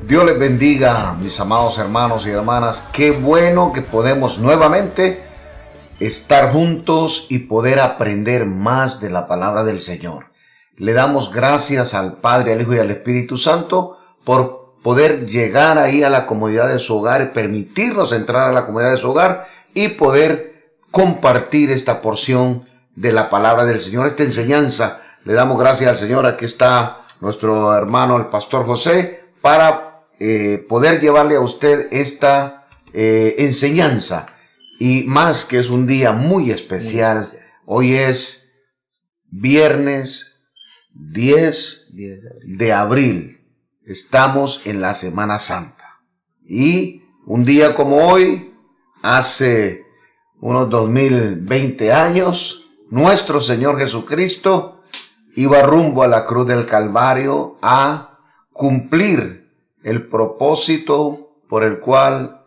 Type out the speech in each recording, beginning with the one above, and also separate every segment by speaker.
Speaker 1: Dios les bendiga, mis amados hermanos y hermanas. Qué bueno que podemos nuevamente estar juntos y poder aprender más de la palabra del Señor. Le damos gracias al Padre, al Hijo y al Espíritu Santo por poder llegar ahí a la comodidad de su hogar y permitirnos entrar a la comodidad de su hogar y poder compartir esta porción de la palabra del Señor, esta enseñanza. Le damos gracias al Señor. Aquí está nuestro hermano, el pastor José, para poder llevarle a usted esta enseñanza. Y más que es un día muy especial. Hoy es viernes 10 de abril. Estamos en la Semana Santa. Y un día como hoy, hace unos 2020 años, nuestro Señor Jesucristo iba rumbo a la cruz del Calvario a cumplir el propósito por el cual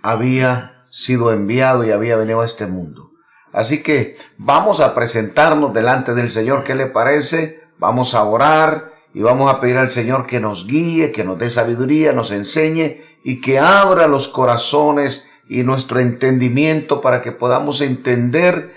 Speaker 1: había sido enviado y había venido a este mundo. Así que vamos a presentarnos delante del Señor. ¿Qué le parece? Vamos a orar y vamos a pedir al Señor que nos guíe, que nos dé sabiduría, nos enseñe y que abra los corazones y nuestro entendimiento para que podamos entender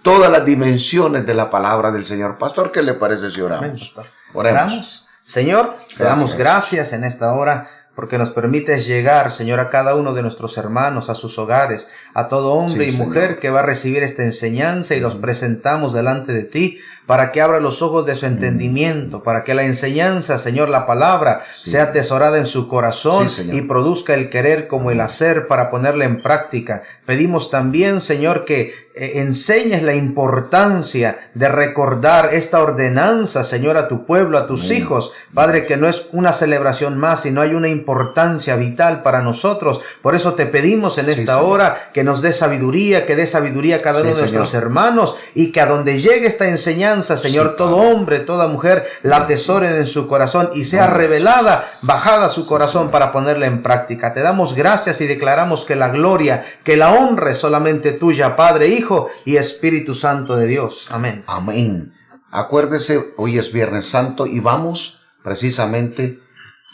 Speaker 1: todas las dimensiones de la palabra del Señor. Pastor, ¿qué le parece si oramos?
Speaker 2: Oremos. Señor, te damos gracias en esta hora porque nos permites llegar, Señor, a cada uno de nuestros hermanos, a sus hogares, a todo hombre y mujer, Señor, que va a recibir esta enseñanza, y los presentamos delante de ti para que abra los ojos de su entendimiento, para que la enseñanza, Señor, la palabra, sea atesorada en su corazón y produzca el querer como el hacer para ponerla en práctica. Pedimos también, Señor, que enseñes la importancia de recordar esta ordenanza, Señor, a tu pueblo, a tus hijos. Padre, que no es una celebración más, sino hay una importancia vital para nosotros. Por eso te pedimos en esta hora que nos dé sabiduría, que dé sabiduría a cada uno de nuestros hermanos, y que a donde llegue esta enseñanza, Señor, todo hombre, toda mujer la atesoren en su corazón y sea revelada, bajada a su corazón para ponerla en práctica. Te damos gracias y declaramos que la gloria, que la honra es solamente tuya, Padre, Hijo y Espíritu Santo de Dios. Amén.
Speaker 1: Amén. Acuérdese, hoy es Viernes Santo y vamos precisamente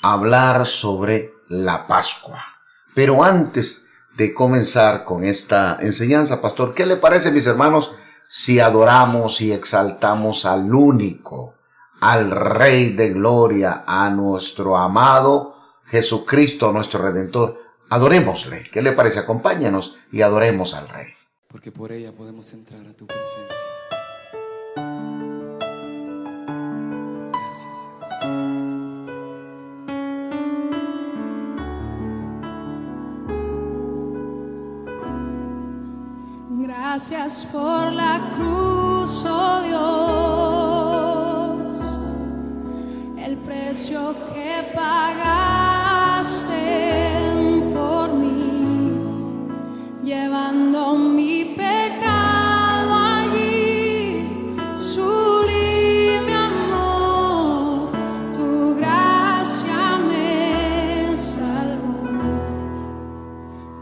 Speaker 1: a hablar sobre la Pascua. Pero antes de comenzar con esta enseñanza, pastor, ¿qué le parece, mis hermanos, si adoramos y exaltamos al único, al Rey de Gloria, a nuestro amado Jesucristo, nuestro Redentor? Adorémosle. ¿Qué le parece? Acompáñanos y adoremos al Rey.
Speaker 3: Porque por ella podemos entrar a tu presencia. Gracias,
Speaker 4: Dios. Gracias por la cruz, oh Dios, el precio que pagaste por mí, llevando mi pecado allí, sublime amor, tu gracia me salvó.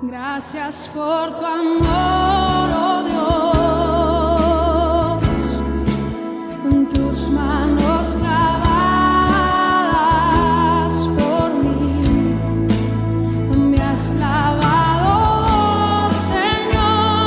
Speaker 4: Gracias por tu amor, oh Dios, en tus manos clavadas por mí, me has lavado, Señor.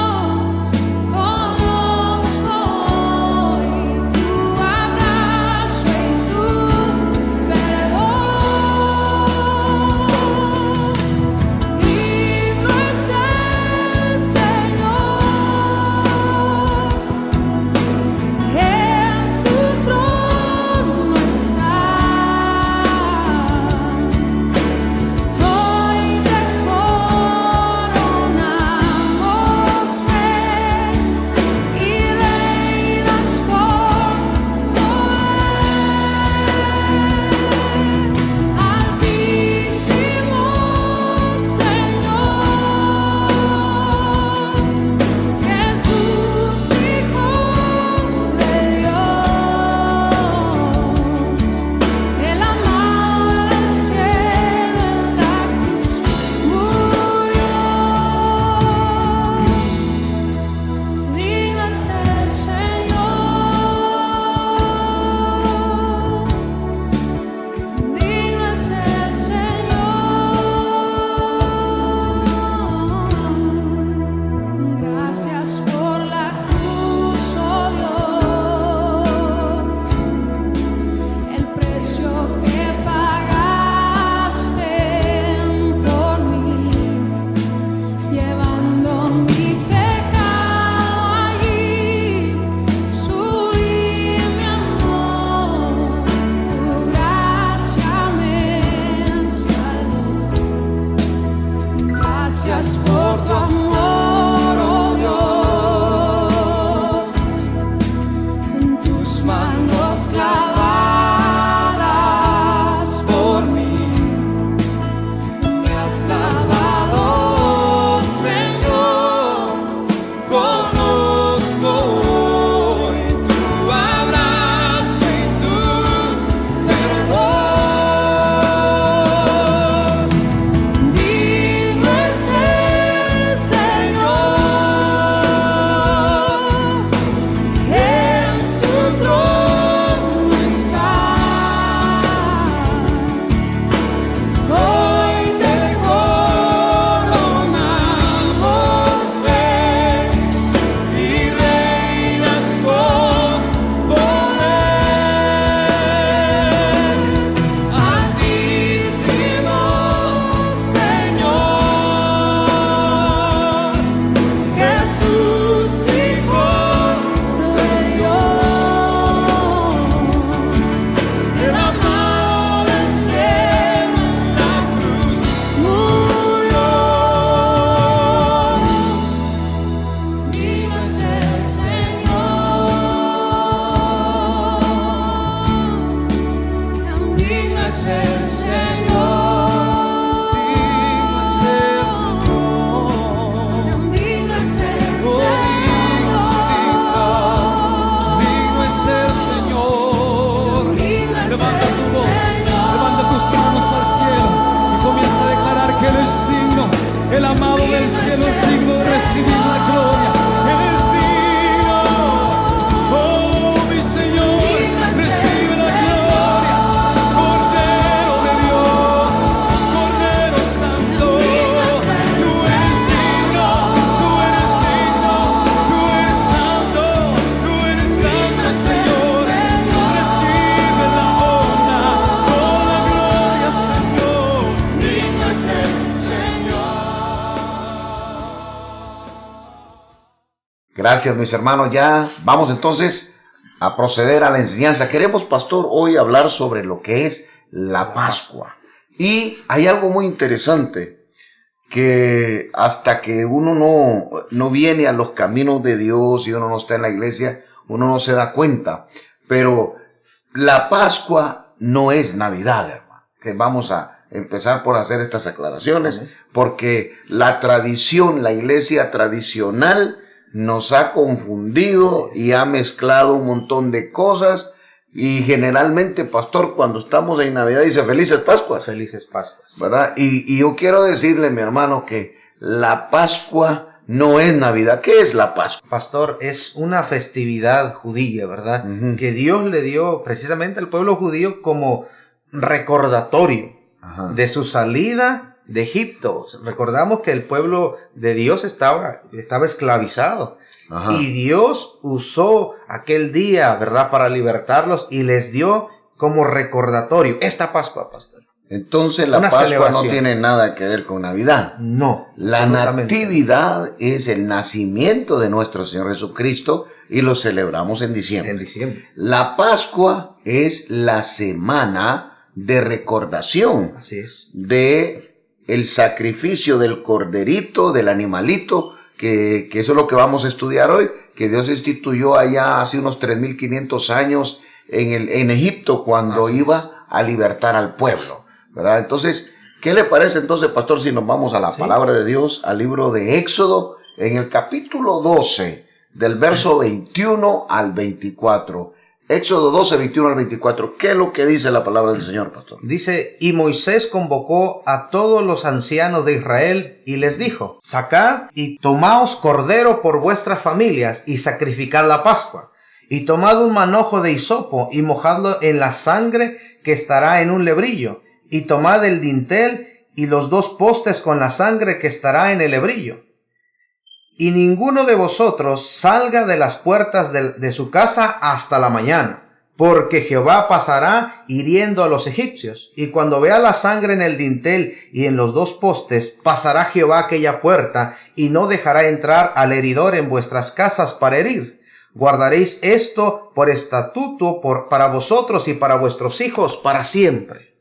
Speaker 1: Gracias, mis hermanos. Ya vamos entonces a proceder a la enseñanza. Queremos, pastor, hoy hablar sobre lo que es la Pascua. Y hay algo muy interesante, que hasta que uno no viene a los caminos de Dios y uno no está en la iglesia, uno no se da cuenta. Pero la Pascua no es Navidad, hermano. Que vamos a empezar por hacer estas aclaraciones, porque la tradición, la iglesia tradicional, nos ha confundido y ha mezclado un montón de cosas. Y generalmente, pastor, cuando estamos en Navidad dice Felices Pascuas.
Speaker 2: Felices Pascuas.
Speaker 1: ¿Verdad? Y yo quiero decirle, mi hermano, que la Pascua no es Navidad. ¿Qué es la Pascua?
Speaker 2: Pastor, es una festividad judía, ¿verdad? Que Dios le dio precisamente al pueblo judío como recordatorio de su salida de Egipto. Recordamos que el pueblo de Dios estaba esclavizado. Y Dios usó aquel día, ¿verdad?, para libertarlos y les dio como recordatorio esta Pascua, pastor.
Speaker 1: Entonces la Pascua no tiene nada que ver con Navidad.
Speaker 2: No.
Speaker 1: La natividad es el nacimiento de nuestro Señor Jesucristo y lo celebramos en diciembre.
Speaker 2: En diciembre.
Speaker 1: La Pascua es la semana de recordación.
Speaker 2: Así es.
Speaker 1: De el sacrificio del corderito, del animalito, que eso es lo que vamos a estudiar hoy, que Dios instituyó allá hace unos 3,500 años en Egipto, cuando iba a libertar al pueblo, ¿verdad? Entonces, ¿qué le parece entonces, pastor, si nos vamos a la palabra de Dios, al libro de Éxodo, en el capítulo 12, del verso 21 al 24? Éxodo 12, 21 al 24. ¿Qué es lo que dice la palabra del Señor, pastor?
Speaker 2: Dice, y Moisés convocó a todos los ancianos de Israel y les dijo, sacad y tomaos cordero por vuestras familias y sacrificad la Pascua. Y tomad un manojo de hisopo y mojadlo en la sangre que estará en un lebrillo. Y tomad el dintel y los 2 postes con la sangre que estará en el lebrillo. Y ninguno de vosotros salga de las puertas de su casa hasta la mañana, porque Jehová pasará hiriendo a los egipcios. Y cuando vea la sangre en el dintel y en los 2 postes, pasará Jehová aquella puerta y no dejará entrar al heridor en vuestras casas para herir. Guardaréis esto por estatuto para vosotros y para vuestros hijos para siempre.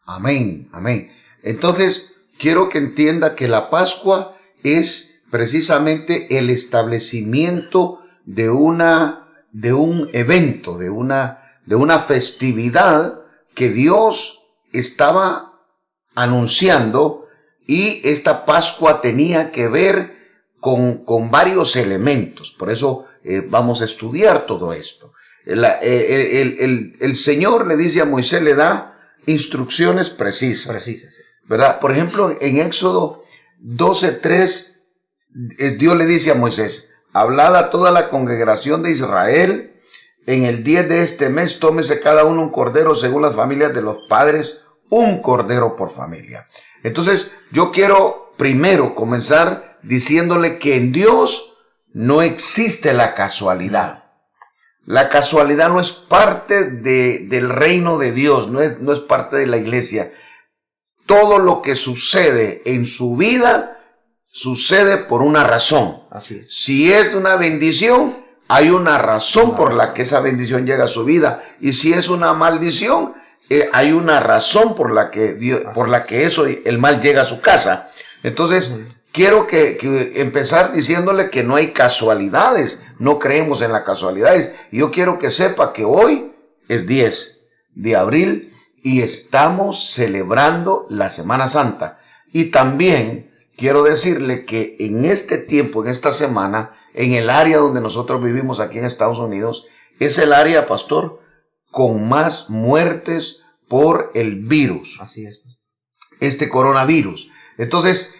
Speaker 1: Amén, amén. Entonces, quiero que entienda que la Pascua es precisamente el establecimiento de un evento, de una festividad que Dios estaba anunciando, y esta Pascua tenía que ver con varios elementos. Por eso vamos a estudiar todo esto. El Señor le dice a Moisés, le da instrucciones precisas. ¿Verdad? Por ejemplo, en Éxodo 12:3, Dios le dice a Moisés, hablad a toda la congregación de Israel, en el 10 de este mes tómese cada uno un cordero según las familias de los padres, un cordero por familia. Entonces, yo quiero primero comenzar diciéndole que en Dios no existe la casualidad. La casualidad no es parte del reino de Dios, no es parte de la iglesia. Todo lo que sucede en su vida sucede por una razón.
Speaker 2: Así es.
Speaker 1: Si es de una bendición, hay una razón por la que esa bendición llega a su vida. Y si es una maldición, hay una razón por la que el mal llega a su casa. Entonces, quiero que empezar diciéndole que no hay casualidades. No creemos en las casualidades. Y yo quiero que sepa que hoy es 10 de abril y estamos celebrando la Semana Santa. Y también quiero decirle que en este tiempo, en esta semana, en el área donde nosotros vivimos aquí en Estados Unidos, es el área, pastor, con más muertes por el virus.
Speaker 2: Así es.
Speaker 1: Este coronavirus. Entonces,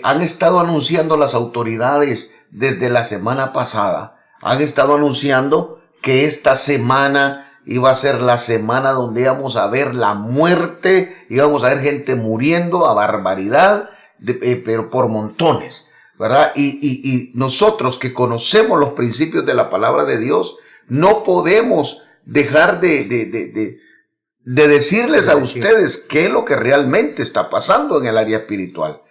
Speaker 1: han estado anunciando las autoridades desde la semana pasada, han estado anunciando que esta semana iba a ser la semana donde íbamos a ver la muerte, íbamos a ver gente muriendo a barbaridad, pero por montones, ¿verdad? Y nosotros que conocemos los principios de la palabra de Dios, no podemos dejar de decirles a ustedes qué es lo que realmente está pasando en el área espiritual.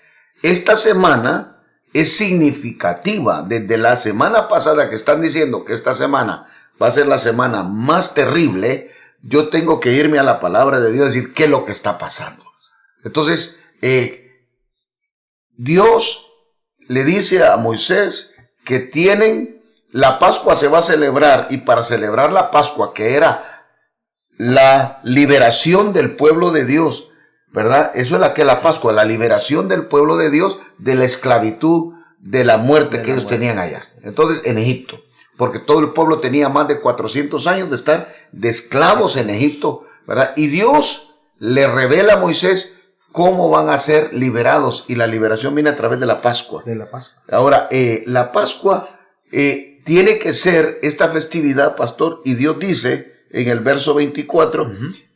Speaker 1: Esta semana es significativa. Desde la semana pasada que están diciendo que esta semana va a ser la semana más terrible, yo tengo que irme a la palabra de Dios y decir qué es lo que está pasando. Entonces, Dios le dice a Moisés que la Pascua se va a celebrar, y para celebrar la Pascua, que era la liberación del pueblo de Dios, ¿verdad? Eso es la Pascua, la liberación del pueblo de Dios de la esclavitud, de la muerte que ellos tenían allá. Entonces, en Egipto, porque todo el pueblo tenía más de 400 años de estar de esclavos en Egipto, ¿verdad? Y Dios le revela a Moisés cómo van a ser liberados, y la liberación viene a través de la Pascua. Ahora, la Pascua tiene que ser esta festividad, pastor, y Dios dice en el verso 24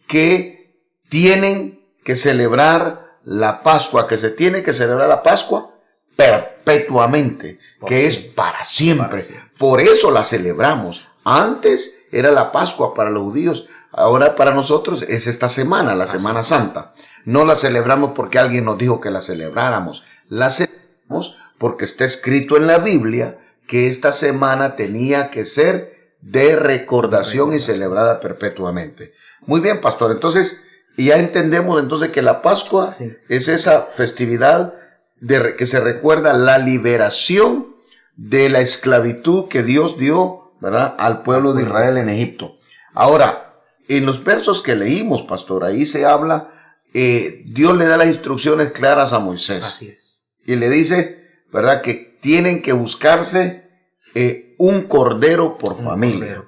Speaker 1: que tienen que celebrar la Pascua, que se tiene que celebrar la Pascua perpetuamente, que es para siempre. Por eso la celebramos. Antes era la Pascua para los judíos, ahora para nosotros es esta semana, la Semana Santa. No la celebramos porque alguien nos dijo que la celebráramos. La celebramos porque está escrito en la Biblia que esta semana tenía que ser de recordación y celebrada perpetuamente. Muy bien, pastor. Entonces, ya entendemos entonces que la Pascua es esa festividad que se recuerda la liberación de la esclavitud que Dios dio, ¿verdad?, al pueblo de Israel en Egipto. Ahora, en los versos que leímos, pastor, ahí se habla, Dios le da las instrucciones claras a Moisés.
Speaker 2: Así es.
Speaker 1: Y le dice, ¿verdad?, que tienen que buscarse un cordero por familia.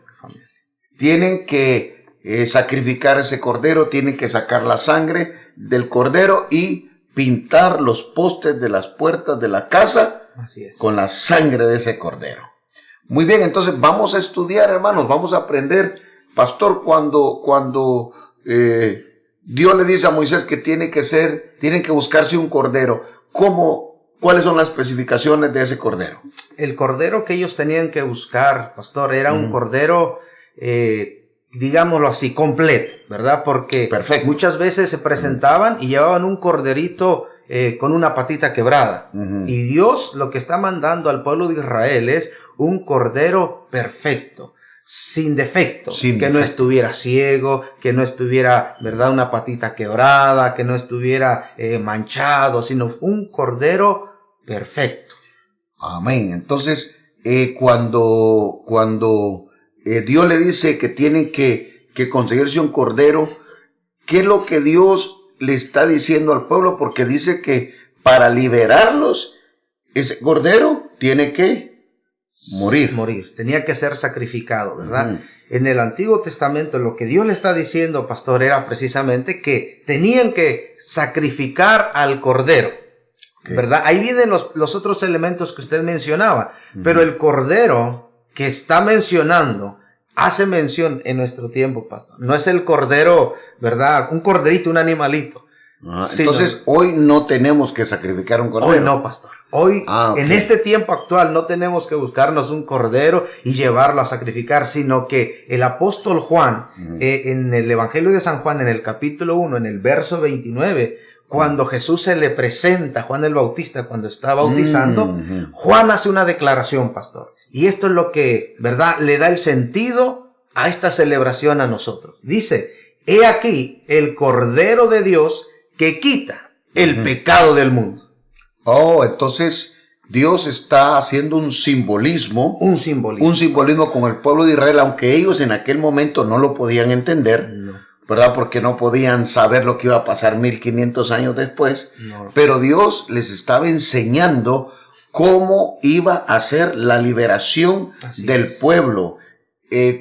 Speaker 1: Tienen que sacrificar ese cordero, tienen que sacar la sangre del cordero y pintar los postes de las puertas de la casa con la sangre de ese cordero. Muy bien, entonces vamos a estudiar, hermanos, vamos a aprender. Pastor, cuando Dios le dice a Moisés que tienen que buscarse un cordero, ¿cuáles son las especificaciones de ese cordero?
Speaker 2: El cordero que ellos tenían que buscar, pastor, era un cordero, digámoslo así, completo, ¿verdad? Porque muchas veces se presentaban y llevaban un corderito con una patita quebrada. Y Dios lo que está mandando al pueblo de Israel es un cordero perfecto, sin defecto, no estuviera ciego, que no estuviera, ¿verdad?, una patita quebrada, que no estuviera manchado, sino un cordero perfecto.
Speaker 1: Amén. Entonces, cuando Dios le dice que tienen que conseguirse un cordero, ¿qué es lo que Dios le está diciendo al pueblo? Porque dice que para liberarlos, ese cordero tiene que morir. Tenía que ser sacrificado, ¿verdad?
Speaker 2: En el Antiguo Testamento lo que Dios le está diciendo, pastor, era precisamente que tenían que sacrificar al cordero, ¿verdad? Ahí vienen los otros elementos que usted mencionaba, pero el cordero que está mencionando hace mención en nuestro tiempo, pastor. No es el cordero, ¿verdad?, un corderito, un animalito.
Speaker 1: Entonces, hoy no tenemos que sacrificar un cordero.
Speaker 2: Hoy no, pastor. Hoy, en este tiempo actual, no tenemos que buscarnos un cordero y llevarlo a sacrificar, sino que el apóstol Juan, en el Evangelio de San Juan, en el capítulo 1, en el verso 29, cuando Jesús se le presenta, Juan el Bautista, cuando está bautizando, Juan hace una declaración, pastor. Y esto es lo que, ¿verdad?, le da el sentido a esta celebración a nosotros. Dice, he aquí el Cordero de Dios que quita el pecado del mundo.
Speaker 1: Entonces Dios está haciendo un simbolismo con el pueblo de Israel, aunque ellos en aquel momento no lo podían entender, ¿verdad? Porque no podían saber lo que iba a pasar 1500 años después, pero Dios les estaba enseñando cómo iba a ser la liberación del pueblo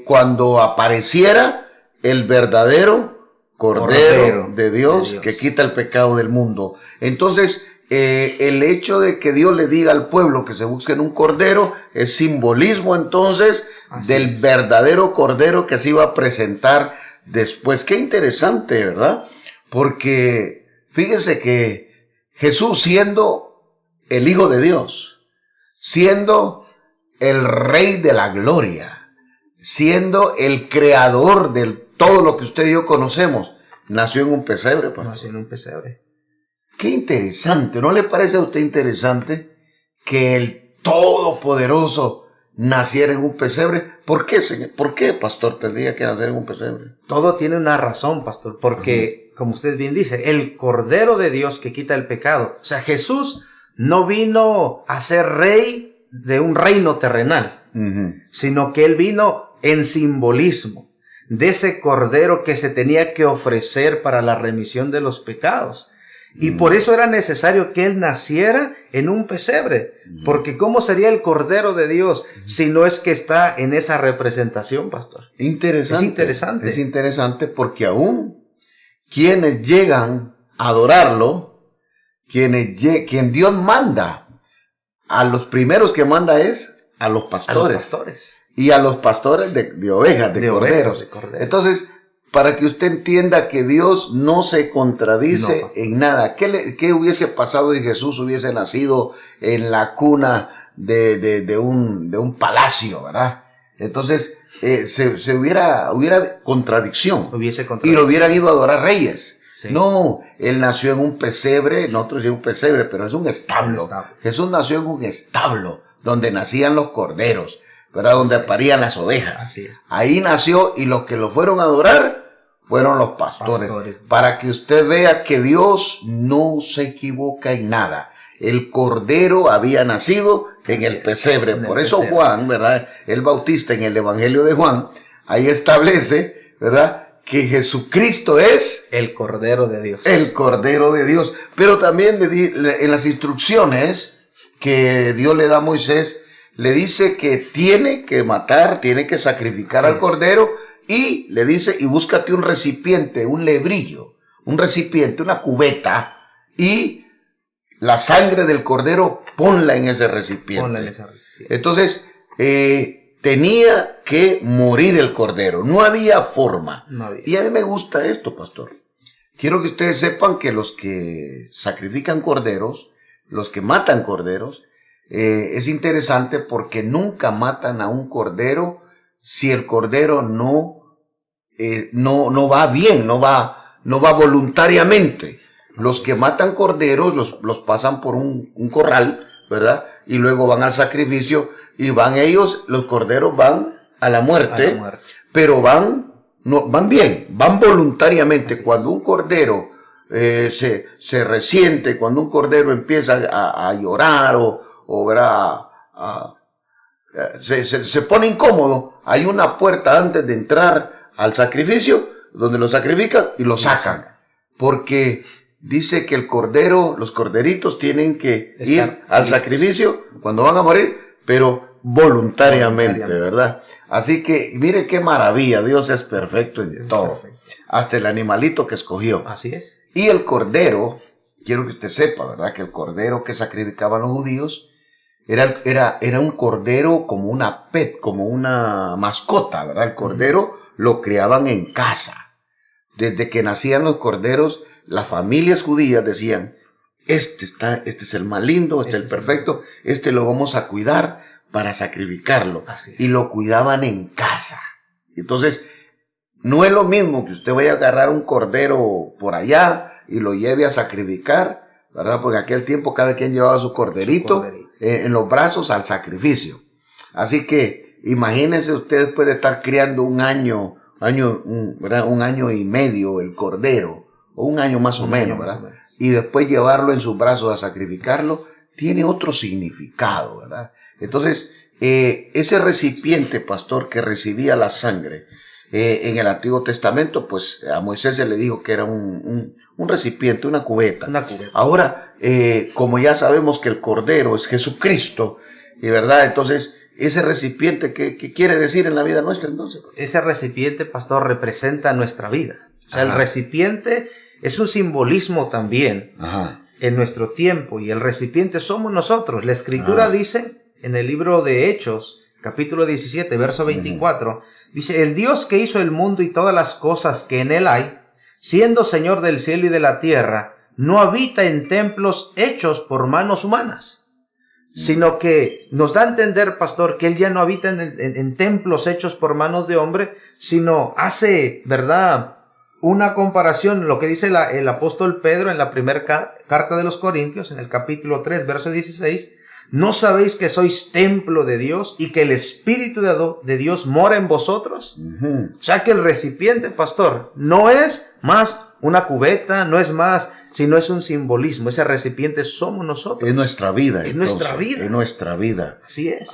Speaker 1: cuando apareciera el verdadero Cordero de Dios que quita el pecado del mundo. Entonces, el hecho de que Dios le diga al pueblo que se busquen un cordero es simbolismo entonces del verdadero cordero que se iba a presentar después. Qué interesante, ¿verdad? Porque fíjese que Jesús, siendo el Hijo de Dios, siendo el Rey de la Gloria, siendo el creador de todo lo que usted y yo conocemos, nació en un pesebre, pastor.
Speaker 2: Nació en un pesebre.
Speaker 1: Qué interesante, ¿no le parece a usted interesante que el Todopoderoso naciera en un pesebre? ¿Por qué, señor? ¿Por qué, pastor, tendría que nacer en un pesebre?
Speaker 2: Todo tiene una razón, pastor, porque, como usted bien dice, el Cordero de Dios que quita el pecado. O sea, Jesús no vino a ser rey de un reino terrenal, sino que Él vino en simbolismo de ese Cordero que se tenía que ofrecer para la remisión de los pecados. Y por eso era necesario que Él naciera en un pesebre. Porque ¿cómo sería el Cordero de Dios si no es que está en esa representación, pastor?
Speaker 1: Interesante.
Speaker 2: Es interesante.
Speaker 1: Es interesante porque aún quienes llegan a adorarlo, quien Dios manda, a los primeros que manda es a los pastores. Y a los pastores de ovejas, de corderos. Entonces, para que usted entienda que Dios no se contradice en nada. ¿Qué hubiese pasado si Jesús hubiese nacido en la cuna de un palacio, verdad? Entonces, hubiera contradicción. Y lo hubieran ido a adorar reyes. Sí. No, Él nació en un pesebre, nosotros decimos un pesebre, pero es un establo. Jesús nació en un establo donde nacían los corderos, ¿verdad? Donde parían las ovejas. Ahí nació, y los que lo fueron a adorar fueron los pastores. Para que usted vea que Dios no se equivoca en nada. El Cordero había nacido en el pesebre. Por eso Juan, ¿verdad? El Bautista, en el Evangelio de Juan, ahí establece, ¿verdad?, que Jesucristo es
Speaker 2: el Cordero de Dios.
Speaker 1: El Cordero de Dios. Pero también en las instrucciones que Dios le da a Moisés, le dice que tiene que matar, tiene que sacrificar al Cordero, y le dice, y búscate un recipiente, un lebrillo, un recipiente, una cubeta, y la sangre del Cordero ponla en ese recipiente. Entonces, tenía que morir el Cordero. No había forma. Y a mí me gusta esto, pastor. Quiero que ustedes sepan que los que sacrifican corderos, los que matan corderos, es interesante porque nunca matan a un cordero si el cordero no va bien, no va voluntariamente. Los que matan corderos los pasan por un corral, ¿verdad? Y luego van al sacrificio, y van ellos, los corderos van a la muerte, pero van bien, van voluntariamente. Cuando un cordero se resiente, cuando un cordero empieza a llorar o ¿verdad? Se pone incómodo, hay una puerta antes de entrar al sacrificio donde lo sacrifican y lo sacan, porque dice que el cordero, los corderitos tienen que ir al sacrificio cuando van a morir, pero voluntariamente, ¿verdad? Así que mire qué maravilla, Dios es perfecto en todo, hasta el animalito que escogió.
Speaker 2: Así es.
Speaker 1: Y el cordero, quiero que usted sepa, ¿verdad?, que el cordero que sacrificaban los judíos era un cordero como una pet, como una mascota, ¿verdad? El cordero lo criaban en casa. Desde que nacían los corderos, las familias judías decían, este es el más lindo, este es el perfecto, este lo vamos a cuidar para sacrificarlo. Y lo cuidaban en casa. Entonces, no es lo mismo que usted vaya a agarrar un cordero por allá y lo lleve a sacrificar, ¿verdad? Porque en aquel tiempo cada quien llevaba su corderito en los brazos al sacrificio. Así que imagínense usted después de estar criando un año y medio el cordero, o un año más o menos, ¿verdad? Y después llevarlo en sus brazos a sacrificarlo, tiene otro significado, ¿verdad? Entonces, ese recipiente, pastor, que recibía la sangre, en el Antiguo Testamento, pues a Moisés se le dijo que era un recipiente, una cubeta. Ahora, como ya sabemos que el Cordero es Jesucristo, y verdad, entonces, ese recipiente, ¿qué quiere decir en la vida nuestra entonces?
Speaker 2: Ese recipiente, pastor, representa nuestra vida. O sea, el recipiente es un simbolismo también en nuestro tiempo, y el recipiente somos nosotros. La Escritura dice en el libro de Hechos, capítulo 17, verso 24, dice, el Dios que hizo el mundo y todas las cosas que en él hay, siendo Señor del cielo y de la tierra, no habita en templos hechos por manos humanas, sino que nos da a entender, pastor, que él ya no habita en templos hechos por manos de hombre, sino hace, ¿verdad?, una comparación, lo que dice el apóstol Pedro en la primera carta de los Corintios, en el capítulo 3, verso 16, ¿No sabéis que sois templo de Dios y que el Espíritu de Dios mora en vosotros? O sea que el recipiente, pastor, no es más una cubeta, no es más, sino es un simbolismo. Ese recipiente somos nosotros.
Speaker 1: Es nuestra vida.
Speaker 2: Es
Speaker 1: entonces,
Speaker 2: nuestra vida.
Speaker 1: Es nuestra vida.
Speaker 2: Así es.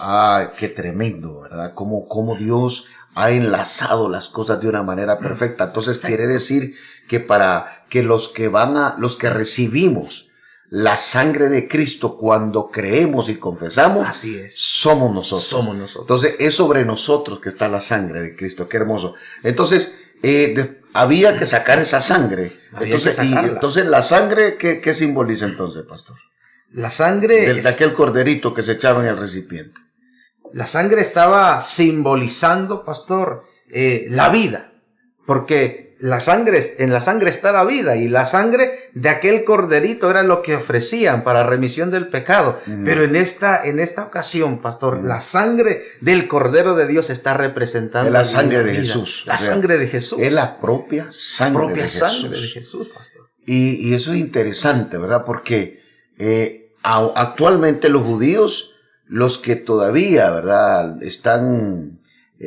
Speaker 1: Qué tremendo, ¿verdad? Cómo Dios ha enlazado las cosas de una manera perfecta. Entonces quiere decir que para que los que recibimos la sangre de Cristo cuando creemos y confesamos,
Speaker 2: Así es.
Speaker 1: somos nosotros.
Speaker 2: Somos nosotros.
Speaker 1: Entonces es sobre nosotros que está la sangre de Cristo. Qué hermoso. Entonces había que sacar esa sangre. Entonces la sangre, ¿qué simboliza entonces, pastor?
Speaker 2: La sangre
Speaker 1: De aquel corderito que se echaba en el recipiente.
Speaker 2: La sangre estaba simbolizando, pastor, la vida, porque en la sangre está la vida, y la sangre de aquel corderito era lo que ofrecían para remisión del pecado. Pero en esta ocasión, pastor, la sangre del Cordero de Dios está representando
Speaker 1: la sangre de
Speaker 2: vida.
Speaker 1: Jesús.
Speaker 2: La sangre de Jesús.
Speaker 1: Es la propia sangre de
Speaker 2: Jesús, pastor.
Speaker 1: Y eso es interesante, ¿verdad? Porque actualmente los judíos, los que todavía, ¿verdad?,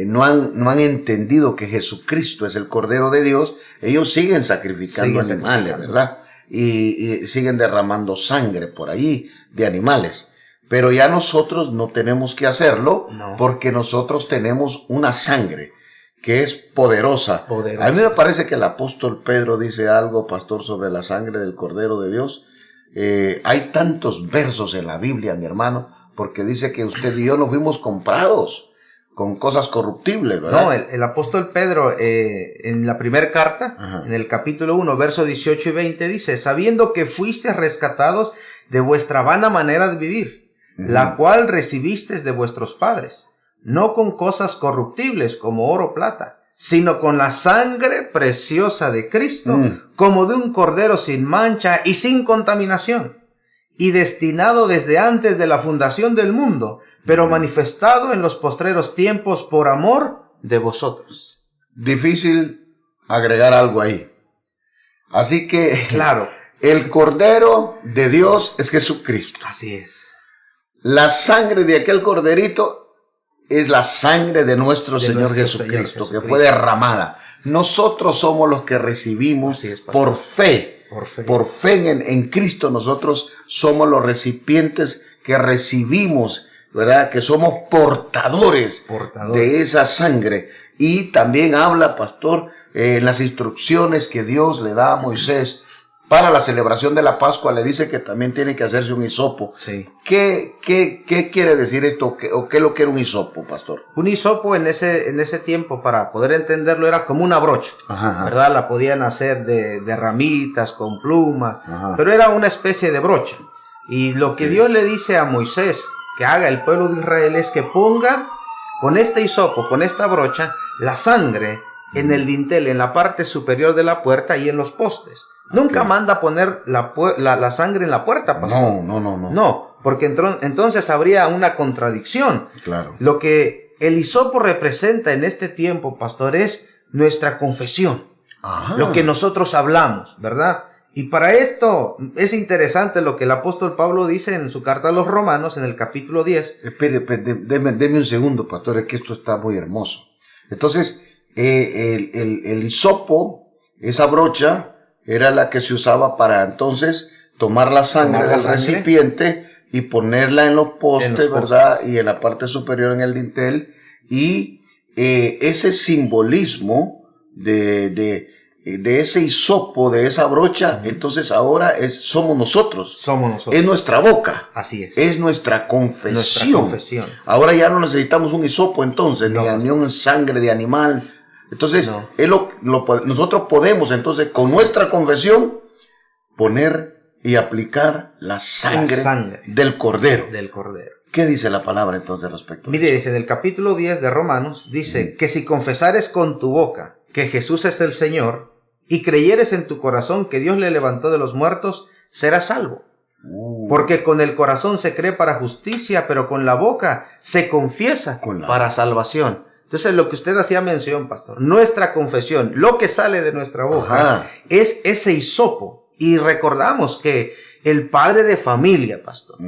Speaker 1: no han entendido que Jesucristo es el Cordero de Dios, ellos siguen sacrificando animales, ¿verdad? Y siguen derramando sangre por ahí de animales. Pero ya nosotros no tenemos que hacerlo, porque nosotros tenemos una sangre que es poderosa. A mí me parece que el apóstol Pedro dice algo, pastor, sobre la sangre del Cordero de Dios. Hay tantos versos en la Biblia, mi hermano, porque dice que usted y yo nos fuimos comprados con cosas corruptibles, ¿verdad?
Speaker 2: No, el apóstol Pedro, en la primera carta, en el capítulo 1, versos 18 y 20, dice: sabiendo que fuisteis rescatados de vuestra vana manera de vivir, la cual recibisteis de vuestros padres, no con cosas corruptibles como oro o plata, sino con la sangre preciosa de Cristo, como de un cordero sin mancha y sin contaminación, y destinado desde antes de la fundación del mundo, pero manifestado en los postreros tiempos por amor de vosotros.
Speaker 1: Difícil agregar algo ahí. Así que,
Speaker 2: claro,
Speaker 1: el Cordero de Dios es Jesucristo.
Speaker 2: Así es.
Speaker 1: La sangre de aquel corderito es la sangre de nuestro Señor Jesucristo, que fue derramada. Nosotros somos los que recibimos por fe. Por fe en Cristo, nosotros somos los recipientes que recibimos, ¿verdad? Que somos portadores de esa sangre. Y también habla, pastor, en las instrucciones que Dios le da a Moisés para la celebración de la Pascua, le dice que también tiene que hacerse un hisopo.
Speaker 2: Sí.
Speaker 1: ¿Qué quiere decir esto? ¿O qué es lo que era un hisopo, pastor?
Speaker 2: Un hisopo en ese tiempo, para poder entenderlo, era como una brocha, ¿verdad? La podían hacer de ramitas, con plumas, pero era una especie de brocha. Y lo que Dios le dice a Moisés que haga el pueblo de Israel es que ponga con este hisopo, con esta brocha, la sangre en el dintel, en la parte superior de la puerta y en los postes. Nunca manda poner la sangre en la puerta, pastor.
Speaker 1: No.
Speaker 2: No, porque entonces habría una contradicción.
Speaker 1: Claro.
Speaker 2: Lo que el hisopo representa en este tiempo, pastor, es nuestra confesión. Lo que nosotros hablamos, ¿verdad? Y para esto es interesante lo que el apóstol Pablo dice en su carta a los Romanos, en el capítulo 10.
Speaker 1: Espere, deme un segundo, pastor, es que esto está muy hermoso. Entonces, el hisopo, esa brocha, era la que se usaba para entonces tomar la sangre del recipiente y ponerla en los postes, ¿verdad? Y en la parte superior en el dintel. Y ese simbolismo de ese hisopo, de esa brocha, entonces ahora somos nosotros.
Speaker 2: Somos nosotros.
Speaker 1: Es nuestra boca.
Speaker 2: Así es.
Speaker 1: Es nuestra confesión. Ahora ya no necesitamos un hisopo entonces, ni un sangre de animal. Entonces, nosotros podemos entonces con nuestra confesión poner y aplicar la sangre del Cordero. ¿Qué dice la palabra entonces respecto a eso?
Speaker 2: Mire, dice en el capítulo 10 de Romanos, dice que si confesares con tu boca que Jesús es el Señor y creyeres en tu corazón que Dios le levantó de los muertos, serás salvo. Porque con el corazón se cree para justicia, pero con la boca se confiesa para salvación. Entonces, lo que usted hacía mención, pastor, nuestra confesión, lo que sale de nuestra boca, es ese hisopo. Y recordamos que el padre de familia, pastor,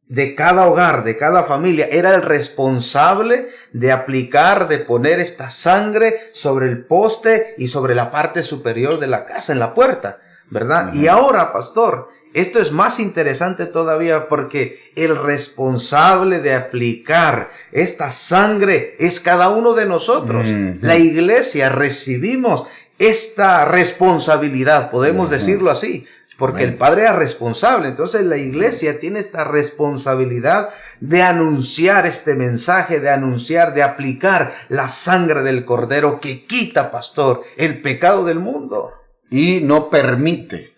Speaker 2: de cada hogar, de cada familia, era el responsable de aplicar, de poner esta sangre sobre el poste y sobre la parte superior de la casa, en la puerta, ¿verdad? Y ahora, pastor, esto es más interesante todavía porque el responsable de aplicar esta sangre es cada uno de nosotros. La iglesia recibimos esta responsabilidad, podemos decirlo así. Porque el Padre es responsable. Entonces la iglesia tiene esta responsabilidad de anunciar este mensaje, de anunciar, de aplicar la sangre del Cordero que quita, pastor, el pecado del mundo.
Speaker 1: Y no permite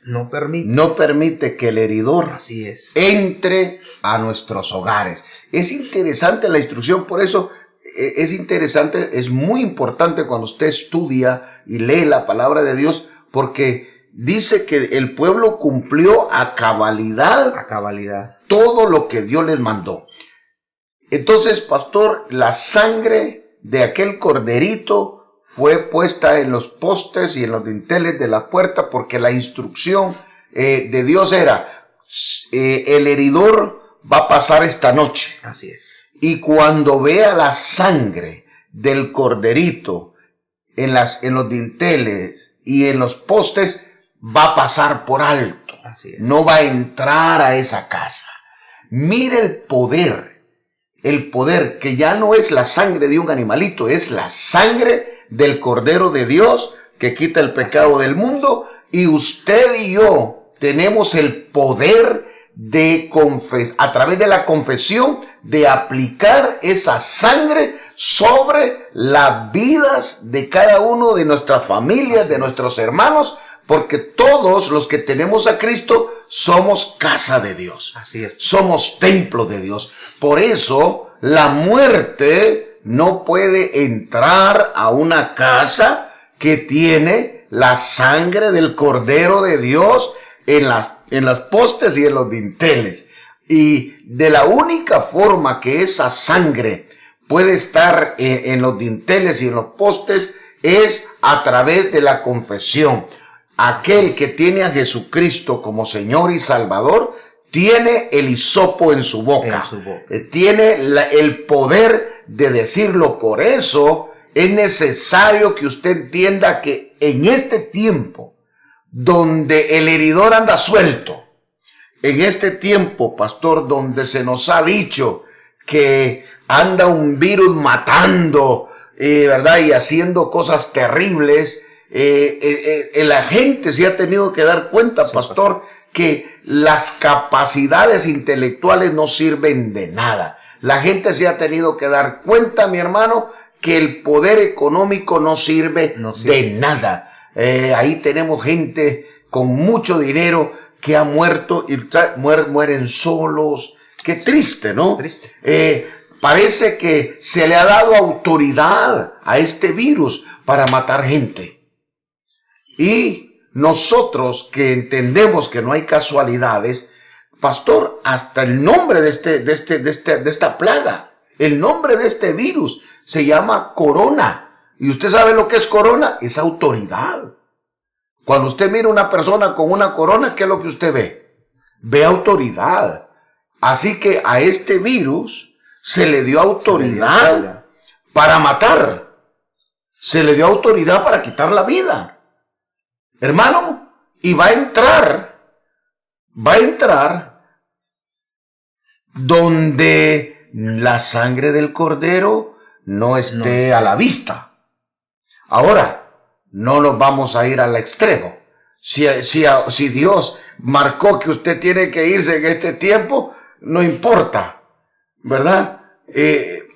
Speaker 1: que el heridor
Speaker 2: Así es.
Speaker 1: entre a nuestros hogares. Es interesante la instrucción, por eso es interesante, es muy importante cuando usted estudia y lee la palabra de Dios, porque dice que el pueblo cumplió a cabalidad todo lo que Dios les mandó. Entonces, pastor, la sangre de aquel corderito fue puesta en los postes y en los dinteles de la puerta, porque la instrucción de Dios era, el heridor va a pasar esta noche.
Speaker 2: Así es.
Speaker 1: Y cuando vea la sangre del corderito en los dinteles y en los postes, va a pasar por alto.
Speaker 2: Así es.
Speaker 1: No va a entrar a esa casa. Mire el poder que ya no es la sangre de un animalito, es la sangre del Cordero de Dios que quita el pecado del mundo, y usted y yo tenemos el poder de a través de la confesión, de aplicar esa sangre sobre las vidas de cada uno de nuestras familias, de nuestros hermanos, porque todos los que tenemos a Cristo somos casa de Dios.
Speaker 2: Así es.
Speaker 1: Somos templo de Dios. Por eso la muerte no puede entrar a una casa que tiene la sangre del Cordero de Dios en las postes y en los dinteles. Y de la única forma que esa sangre puede estar en los dinteles y en los postes es a través de la confesión. Aquel que tiene a Jesucristo como Señor y Salvador tiene el hisopo en su boca. Tiene el poder de decirlo. Por eso es necesario que usted entienda que en este tiempo donde el heridor anda suelto, en este tiempo, pastor, donde se nos ha dicho que anda un virus matando, ¿verdad? Y haciendo cosas terribles, la gente se ha tenido que dar cuenta, pastor, que las capacidades intelectuales no sirven de nada. La gente se ha tenido que dar cuenta, mi hermano, que el poder económico no sirve de nada. Ahí tenemos gente con mucho dinero que ha muerto y mueren solos. Qué triste, ¿no? Triste. Parece que se le ha dado autoridad a este virus para matar gente. Y nosotros que entendemos que no hay casualidades, pastor, hasta el nombre de esta plaga, el nombre de este virus se llama corona. ¿Y usted sabe lo que es corona? Es autoridad. Cuando usted mira a una persona con una corona, ¿qué es lo que usted ve? Ve autoridad. Así que a este virus se le dio autoridad para matar. Se le dio autoridad para quitar la vida. Hermano, y va a entrar donde la sangre del Cordero no esté a la vista. Ahora, no nos vamos a ir al extremo. Si Dios marcó que usted tiene que irse en este tiempo, no importa, ¿verdad?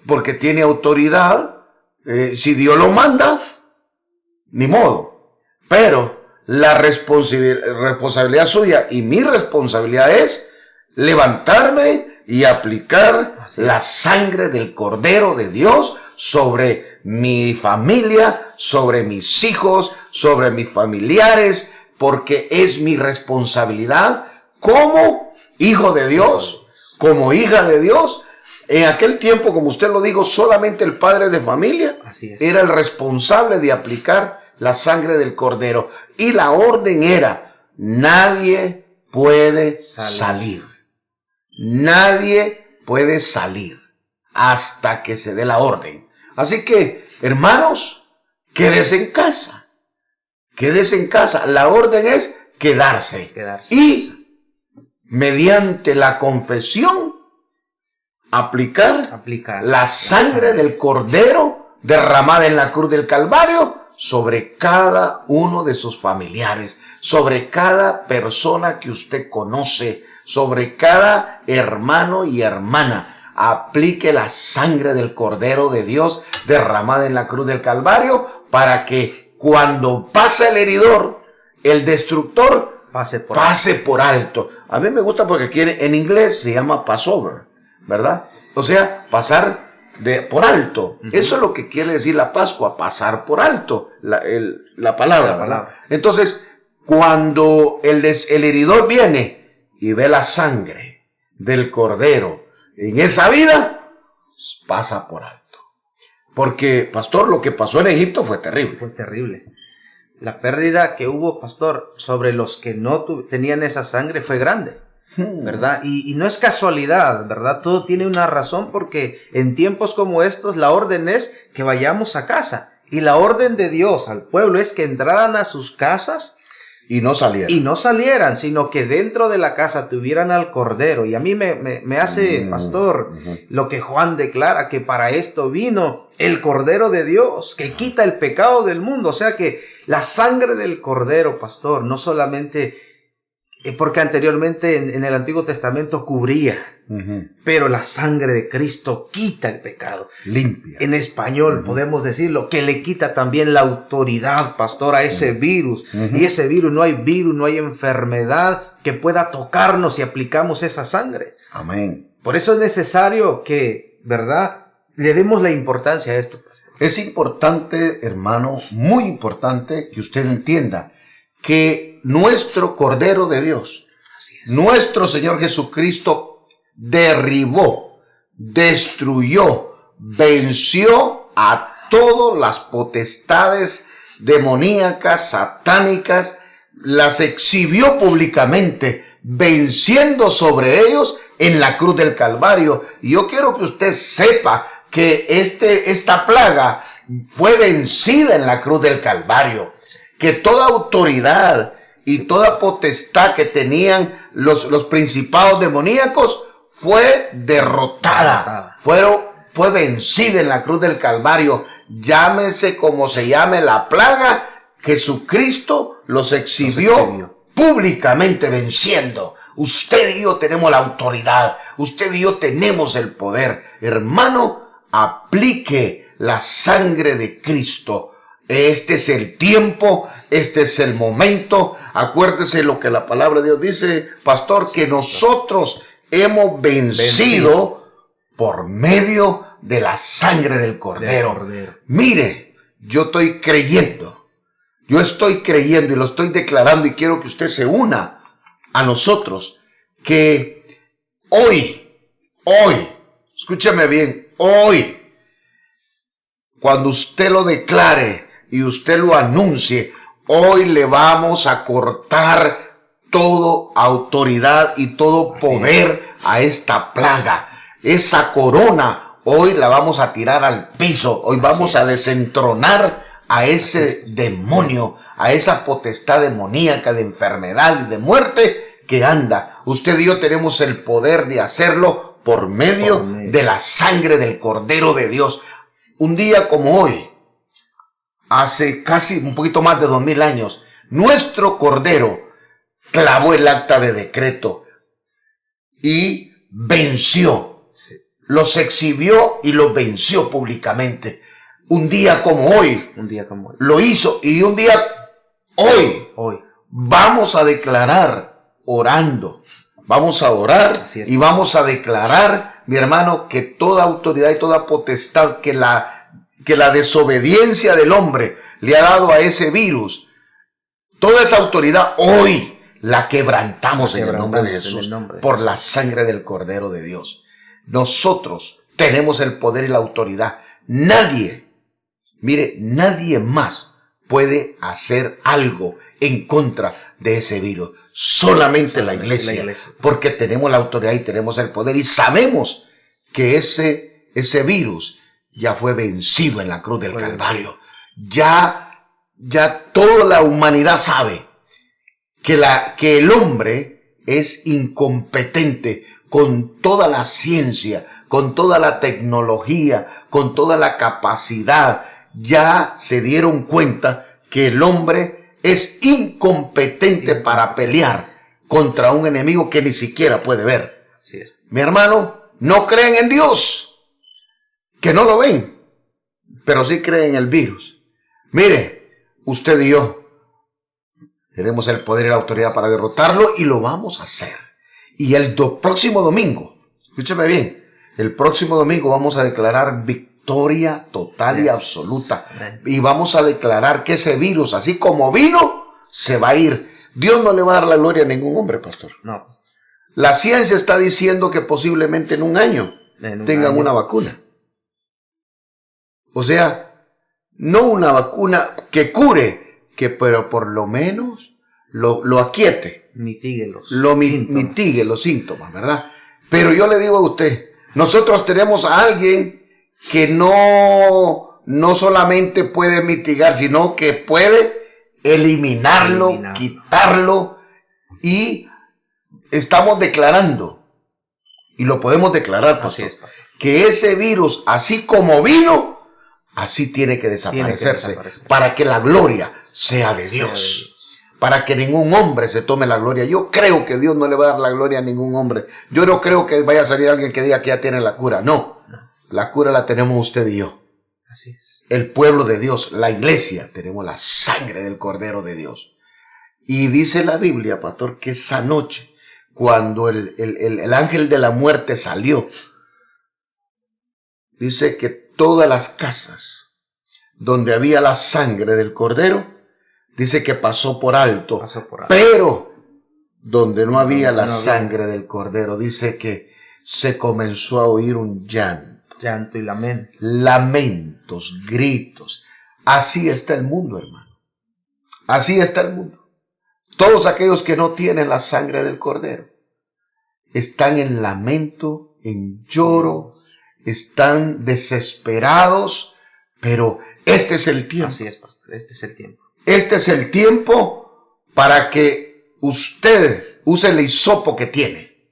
Speaker 1: Porque tiene autoridad. Si Dios lo manda, ni modo. Pero la responsabilidad suya y mi responsabilidad es levantarme y aplicar la sangre del Cordero de Dios sobre mi familia, sobre mis hijos, sobre mis familiares, porque es mi responsabilidad como hijo de Dios, como hija de Dios. En aquel tiempo, como usted lo dijo, solamente el padre de familia era el responsable de aplicar la sangre del Cordero. Y la orden era, nadie puede salir. Nadie puede salir hasta que se dé la orden. Así que, hermanos, quédese en casa. Quédese en casa. La orden es quedarse. Y mediante la confesión, aplicar la sangre del Cordero derramada en la cruz del Calvario sobre cada uno de sus familiares, sobre cada persona que usted conoce, sobre cada hermano y hermana. Aplique la sangre del Cordero de Dios derramada en la cruz del Calvario para que cuando pasa el heridor, el destructor pase por alto. A mí me gusta porque aquí en inglés se llama Passover, ¿verdad? O sea, pasar por alto. Eso es lo que quiere decir la Pascua, pasar por alto, la palabra, ¿verdad? Entonces, cuando el heridor viene y ve la sangre del Cordero en esa vida, pasa por alto. Porque, pastor, lo que pasó en Egipto fue terrible.
Speaker 2: Fue terrible. La pérdida que hubo, pastor, sobre los que no tenían esa sangre fue grande, ¿verdad? Y no es casualidad, ¿verdad? Todo tiene una razón, porque en tiempos como estos la orden es que vayamos a casa. Y la orden de Dios al pueblo es que entraran a sus casas
Speaker 1: y no salieran.
Speaker 2: Y no salieran, sino que dentro de la casa tuvieran al Cordero. Y a mí me hace, pastor, lo que Juan declara, que para esto vino el Cordero de Dios, que quita el pecado del mundo. O sea que la sangre del Cordero, pastor, no solamente, porque anteriormente en el Antiguo Testamento cubría, pero la sangre de Cristo quita el pecado.
Speaker 1: Limpia.
Speaker 2: En español podemos decirlo, que le quita también la autoridad, pastor, a ese virus. Y ese virus, no hay enfermedad que pueda tocarnos si aplicamos esa sangre.
Speaker 1: Amén.
Speaker 2: Por eso es necesario que, ¿verdad?, le demos la importancia a esto, pastor.
Speaker 1: Es importante, hermano, muy importante que usted entienda que nuestro Cordero de Dios, nuestro Señor Jesucristo, derribó, destruyó, venció a todas las potestades demoníacas, satánicas, las exhibió públicamente, venciendo sobre ellos en la cruz del Calvario. Y yo quiero que usted sepa que esta plaga fue vencida en la cruz del Calvario, que toda autoridad y toda potestad que tenían los principados demoníacos fue derrotada, fue vencida en la cruz del Calvario. Llámese como se llame la plaga, Jesucristo los exhibió públicamente venciendo. Usted y yo tenemos la autoridad, usted y yo tenemos el poder. Hermano, aplique la sangre de Cristo. Este es el tiempo, este es el momento. Acuérdese lo que la palabra de Dios dice, pastor, que nosotros hemos vencido por medio de la sangre del Cordero. Mire, yo estoy creyendo y lo estoy declarando, y quiero que usted se una a nosotros, que hoy, escúcheme bien, hoy, cuando usted lo declare y usted lo anuncie, hoy le vamos a cortar toda autoridad y todo poder a esta plaga. Esa corona hoy la vamos a tirar al piso. Hoy vamos a desentronar a ese demonio, a esa potestad demoníaca de enfermedad y de muerte que anda. Usted y yo tenemos el poder de hacerlo por medio de la sangre del Cordero de Dios. Un día como hoy, hace casi un poquito más de 2000 años, nuestro Cordero clavó el acta de decreto y venció. Los exhibió y los venció públicamente. Un día como hoy, lo hizo. Y un día, hoy, vamos a declarar orando. Vamos a orar y vamos a declarar, mi hermano, que toda autoridad y toda potestad que la desobediencia del hombre le ha dado a ese virus, toda esa autoridad hoy la quebrantamos en el nombre de Jesús, por la sangre del Cordero de Dios. Nosotros tenemos el poder y la autoridad. Nadie más puede hacer algo en contra de ese virus. Solamente la iglesia. Porque tenemos la autoridad y tenemos el poder y sabemos que ese virus ya fue vencido en la cruz del Calvario. Ya toda la humanidad sabe que el hombre es incompetente con toda la ciencia, con toda la tecnología, con toda la capacidad. Ya se dieron cuenta que el hombre es incompetente para pelear contra un enemigo que ni siquiera puede ver.
Speaker 2: Así es.
Speaker 1: Mi hermano, no creen en Dios, que no lo ven, pero sí creen en el virus. Mire, usted y yo tenemos el poder y la autoridad para derrotarlo y lo vamos a hacer. Y el próximo domingo, escúcheme bien, el próximo domingo vamos a declarar victoria total y absoluta. Y vamos a declarar que ese virus, así como vino, se va a ir. Dios no le va a dar la gloria a ningún hombre, pastor.
Speaker 2: No.
Speaker 1: La ciencia está diciendo que posiblemente en un año tengan una vacuna. O sea, no una vacuna que cure, pero por lo menos lo aquiete.
Speaker 2: Mitigue los
Speaker 1: mitigue los síntomas, ¿verdad? Pero yo le digo a usted, nosotros tenemos a alguien que no solamente puede mitigar, sino que puede eliminarlo, quitarlo, y estamos declarando, y lo podemos declarar, pastor, que ese virus, así como vino, así tiene que desaparecerse, para que la gloria sea de Dios. Para que ningún hombre se tome la gloria. Yo creo que Dios no le va a dar la gloria a ningún hombre. Yo no creo que vaya a salir alguien que diga que ya tiene la cura. No, la cura la tenemos usted y yo.
Speaker 2: Así es.
Speaker 1: El pueblo de Dios, la iglesia, tenemos la sangre del Cordero de Dios. Y dice la Biblia, pastor, que esa noche, cuando el ángel de la muerte salió, dice que todas las casas donde había la sangre del Cordero, dice que pasó por alto. Pero donde no había la sangre del Cordero, dice que se comenzó a oír un llanto.
Speaker 2: Llanto y lamento.
Speaker 1: Lamentos, gritos. Así está el mundo, hermano. Así está el mundo. Todos aquellos que no tienen la sangre del Cordero están en lamento, en lloro, están desesperados, pero este es el tiempo.
Speaker 2: Así es, pastor, este es el tiempo.
Speaker 1: Este es el tiempo para que usted use el hisopo que tiene.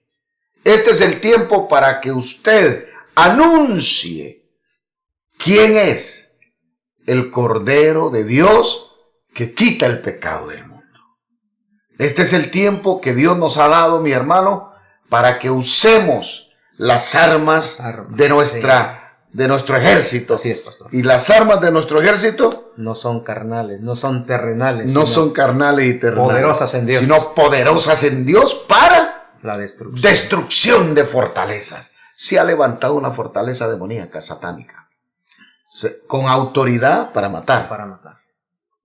Speaker 1: Este es el tiempo para que usted anuncie quién es el Cordero de Dios que quita el pecado del mundo. Este es el tiempo que Dios nos ha dado, mi hermano, para que usemos las armas de nuestro ejército.
Speaker 2: Así es, pastor.
Speaker 1: Y las armas de nuestro ejército
Speaker 2: no son carnales, no son terrenales.
Speaker 1: No son carnales y terrenales.
Speaker 2: Poderosas en Dios.
Speaker 1: Sino poderosas en Dios para
Speaker 2: la
Speaker 1: destrucción de fortalezas. Se ha levantado una fortaleza demoníaca, satánica, con autoridad para matar.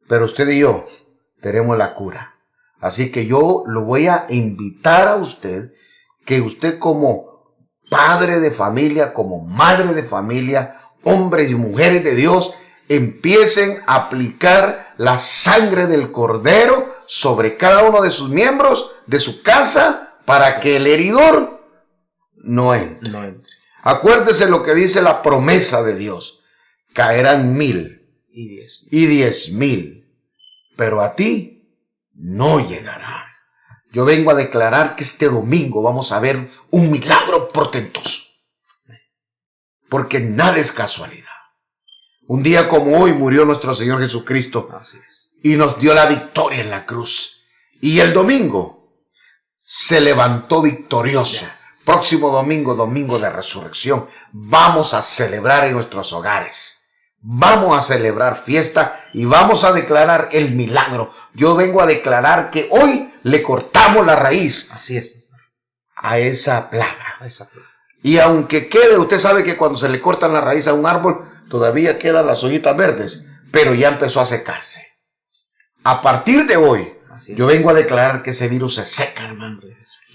Speaker 1: Pero usted y yo tenemos la cura. Así que yo lo voy a invitar a usted, que usted como padre de familia, como madre de familia, hombres y mujeres de Dios, empiecen a aplicar la sangre del Cordero sobre cada uno de sus miembros de su casa, para que el heridor no entre. Acuérdese lo que dice la promesa de Dios: caerán 1000 y 10,000, pero a ti no llegará. Yo vengo a declarar que este domingo vamos a ver un milagro portentoso, porque nada es casualidad. Un día como hoy murió nuestro Señor Jesucristo y nos dio la victoria en la cruz. Y el domingo se levantó victorioso. Próximo domingo, domingo de resurrección, vamos a celebrar en nuestros hogares. Vamos a celebrar fiesta y vamos a declarar el milagro. Yo vengo a declarar que hoy le cortamos la raíz.
Speaker 2: Así es, pastor.
Speaker 1: A esa plaga. Y aunque quede, usted sabe que cuando se le cortan la raíz a un árbol, todavía quedan las hojitas verdes, pero ya empezó a secarse. A partir de hoy, yo vengo a declarar que ese virus se seca, hermano,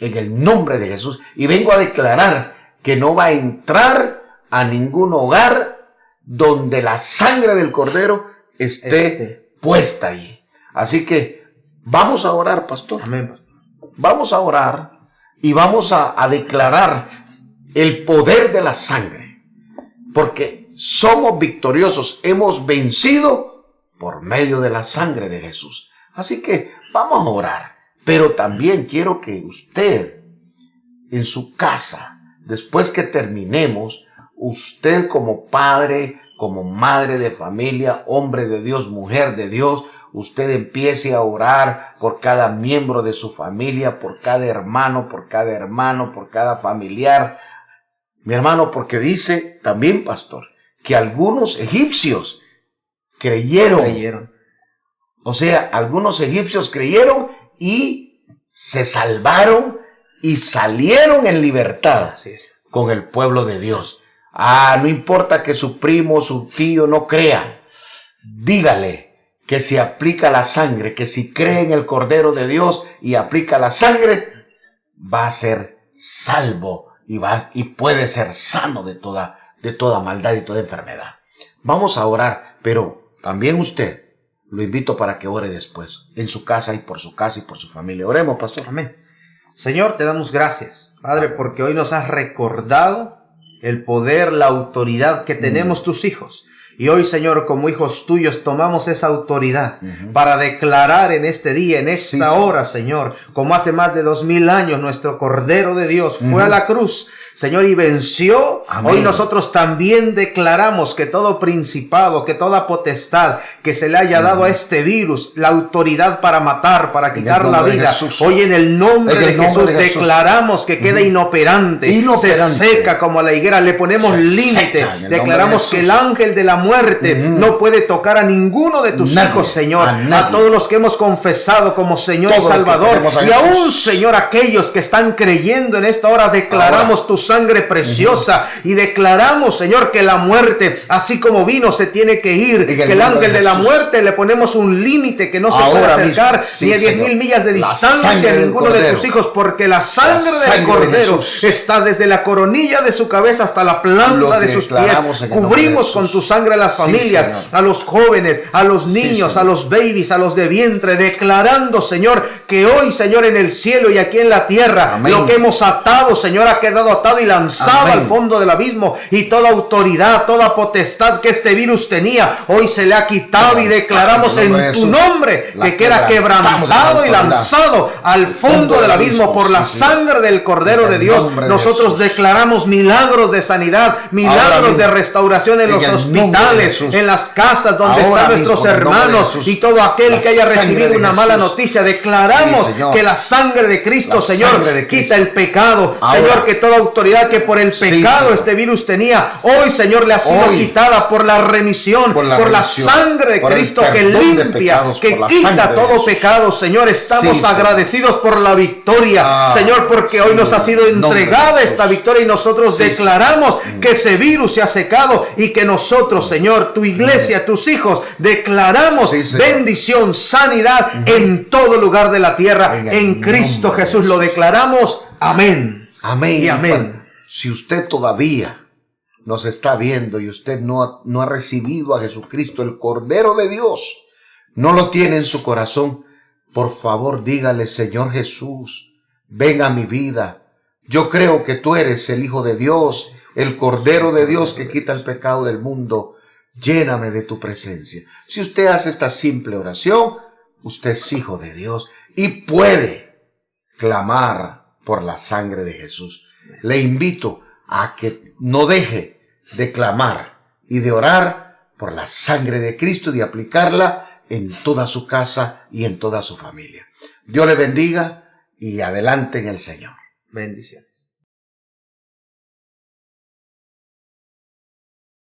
Speaker 1: en el nombre de Jesús. Y vengo a declarar que no va a entrar a ningún hogar donde la sangre del Cordero esté puesta ahí. Así que vamos a orar, pastor.
Speaker 2: Amén, pastor.
Speaker 1: Vamos a orar y vamos a declarar el poder de la sangre, porque somos victoriosos, hemos vencido por medio de la sangre de Jesús. Así que vamos a orar, pero también quiero que usted en su casa, después que terminemos, usted como padre, como madre de familia, hombre de Dios, mujer de Dios, usted empiece a orar por cada miembro de su familia, por cada hermano, por cada familiar. Mi hermano, porque dice también, pastor, que algunos egipcios creyeron. O sea, algunos egipcios creyeron y se salvaron y salieron en libertad con el pueblo de Dios. No importa que su primo, su tío no crea. Dígale que si aplica la sangre, que si cree en el Cordero de Dios y aplica la sangre, va a ser salvo y puede ser sano de toda maldad y toda enfermedad. Vamos a orar, pero también usted lo invito para que ore después, en su casa y por su familia. Oremos, pastor.
Speaker 2: Amén. Señor, te damos gracias, Padre, porque hoy nos has recordado el poder, la autoridad que tenemos tus hijos. Y hoy, Señor, como hijos tuyos, tomamos esa autoridad para declarar en este día, en esta hora, Señor, como hace más de 2000 años, nuestro Cordero de Dios fue a la cruz, Señor, y venció. Amén. Hoy nosotros también declaramos que todo principado, que toda potestad que se le haya dado a este virus, la autoridad para matar, para quitar la vida, hoy en el nombre de Jesús declaramos que queda inoperante, se seca como la higuera, le ponemos límite, declaramos que el ángel de la muerte no puede tocar a ninguno de tus hijos, Señor, a todos los que hemos confesado como Señor y Salvador, y aún, Señor, aquellos que están creyendo en esta hora, declaramos tu sangre preciosa y declaramos, Señor, que la muerte, así como vino, se tiene que ir, que el ángel de la muerte le ponemos un límite, que no se puede acercar ni a 10,000 millas de distancia a ninguno de tus hijos, porque la sangre del Cordero está desde la coronilla de su cabeza hasta la planta de sus pies. Cubrimos con tu sangre a las familias, a los jóvenes, a los niños, a los babies, a los de vientre, declarando, Señor, que hoy, Señor, en el cielo y aquí en la tierra, lo que hemos atado, Señor, ha quedado atado y lanzado al fondo del abismo, y toda autoridad, toda potestad que este virus tenía, hoy se le ha quitado, y declaramos en tu nombre que queda quebrantado y lanzado al fondo del abismo por la sangre del Cordero de Dios. Nosotros declaramos milagros de sanidad, milagros de restauración en los hospitales, en las casas donde están nuestros hermanos, y todo aquel que haya recibido una mala noticia. Declaramos que la sangre de Cristo, Señor, quita el pecado, Señor, que toda autoridad que por el pecado este virus tenía, hoy, Señor, le ha sido quitada por la remisión, por la sangre de Cristo que limpia, que quita todo pecado. Señor, estamos agradecidos por la victoria, Señor, porque hoy nos ha sido entregada esta victoria, y nosotros declaramos que ese virus se ha secado, y que nosotros, Señor, tu iglesia, tus hijos, declaramos bendición, sanidad en todo lugar de la tierra, en Cristo Jesús lo declaramos. Amén.
Speaker 1: Amén
Speaker 2: y amén.
Speaker 1: Si usted todavía nos está viendo y usted no ha recibido a Jesucristo, el Cordero de Dios, no lo tiene en su corazón, por favor dígale: Señor Jesús, ven a mi vida. Yo creo que tú eres el Hijo de Dios, el Cordero de Dios que quita el pecado del mundo. Lléname de tu presencia. Si usted hace esta simple oración, usted es hijo de Dios y puede clamar por la sangre de Jesús. Le invito a que no deje de clamar y de orar por la sangre de Cristo y de aplicarla en toda su casa y en toda su familia. Dios le bendiga y adelante en el Señor.
Speaker 2: Bendiciones.